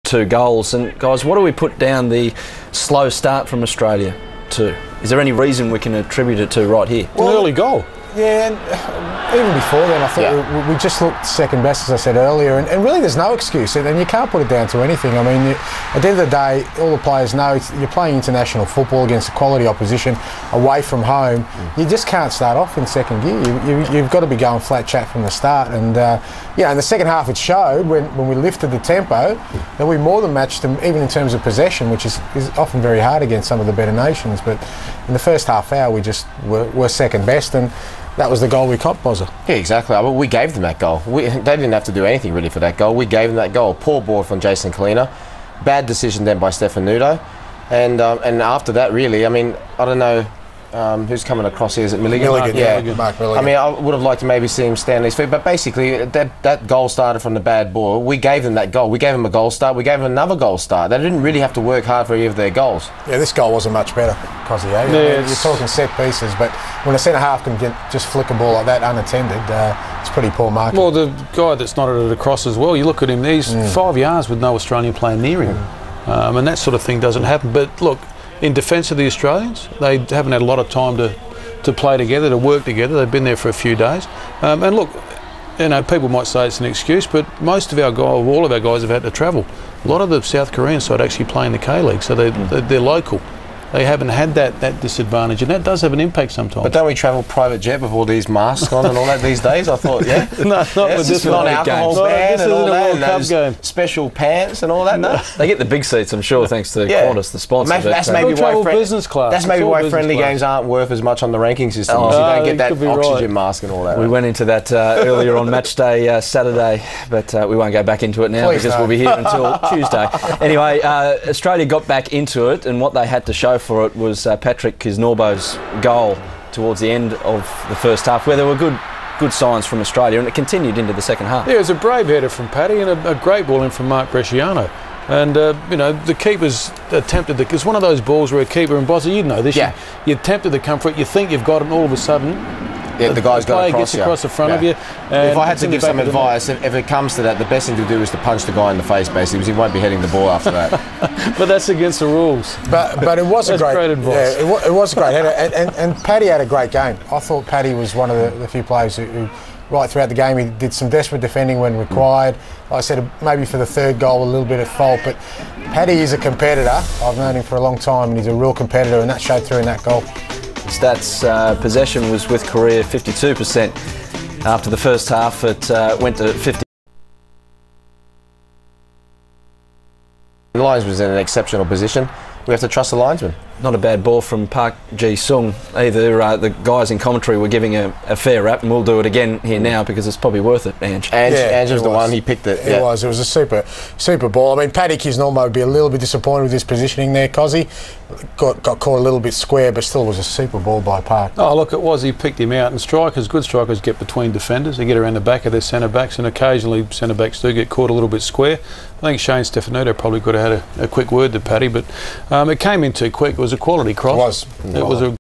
2 goals. And guys, what do we put down the slow start from Australia to? Is there any reason we can attribute it to right here? Well, an early goal. Yeah, and even before then, I thought we just looked second best, as I said earlier, and really there's no excuse, and you can't put it down to anything. I mean, at the end of the day, all the players know you're playing international football against a quality opposition away from home. You just can't start off in second gear. You've got to be going flat chat from the start, and yeah, in the second half it showed when we lifted the tempo that we more than matched them, even in terms of possession, which is often very hard against some of the better nations. But in the first half hour, we just were second best, and that was the goal we copped, Bozza. Yeah, exactly. I mean, we gave them that goal. They didn't have to do anything really for that goal. We gave them that goal. Poor ball from Jason Kalina. Bad decision then by Stefan Nudo. And after that, really, I mean, I don't know who's coming across here. Is it Milligan? Yeah, Mark Milligan. I mean, I would have liked to maybe see him stand on his feet. But basically, that goal started from the bad ball. We gave them that goal. We gave them a goal start. We gave them another goal start. They didn't really have to work hard for any of their goals. Yeah, this goal wasn't much better, Cosy. I mean, you're talking set pieces, but when a centre half can just flick a ball like that unattended, it's pretty poor marking. Well, the guy that's knotted it across as well, you look at him, he's 5 yards with no Australian player near him. And that sort of thing doesn't happen. But look, in defence of the Australians, they haven't had a lot of time to play together, to work together. They've been there for a few days. And look, you know, people might say it's an excuse, but most of our guys, all of our guys have had to travel. A lot of the South Korean side actually play in the K-League, so they're local. They haven't had that disadvantage, and that does have an impact sometimes. But don't we travel private jet with all these masks on and all that these days? I thought, yeah. No, not with this non-alcohol ban and all that, and those special pants and all that. No. They get the big seats, I'm sure, thanks to Qantas, the sponsor. That's maybe why business class. That's maybe why friendly games aren't worth as much on the ranking system. You don't get that oxygen mask and all that. We went into that earlier on match day Saturday, but we won't go back into it now because we'll be here until Tuesday. Anyway, Australia got back into it, and what they had to show for it was Patrick Kisnorbo's goal towards the end of the first half, where there were good signs from Australia, and it continued into the second half. Yeah, it was a brave header from Paddy and a great ball in from Mark Bresciano. And, you know, the keeper's attempted it's one of those balls where a keeper, and Bozza, you know this, you attempted to come for it, you think you've got it, and all of a sudden, the guy's got gets across the front of you. If I had to give some advice, if it comes to that, the best thing to do is to punch the guy in the face, basically, because he won't be hitting the ball after that. But that's against the rules. But it was a great advice. Yeah, it was a great header, and Paddy had a great game. I thought Paddy was one of the few players who right throughout the game, he did some desperate defending when required. Like I said, maybe for the third goal, a little bit at fault, but Paddy is a competitor. I've known him for a long time, and he's a real competitor, and that showed through in that goal. Stats, possession was with Korea 52%. After the first half, it went to 50%. The linesman was in an exceptional position. We have to trust the linesman. Not a bad ball from Park Ji-sung either. The guys in commentary were giving a fair rap, and we'll do it again here now because it's probably worth it, Ange. Ange was the one, he picked it. It was a super ball. I mean, Paddy Kisnorbo would be a little bit disappointed with his positioning there, Cozzy. Got caught a little bit square, but still was a super ball by Park. Oh, look, it was. He picked him out, and good strikers get between defenders. They get around the back of their centre-backs, and occasionally centre-backs do get caught a little bit square. I think Shane Stefanuto probably could have had a quick word to Paddy, but it came in too quick. It was a quality cross. It was. It was a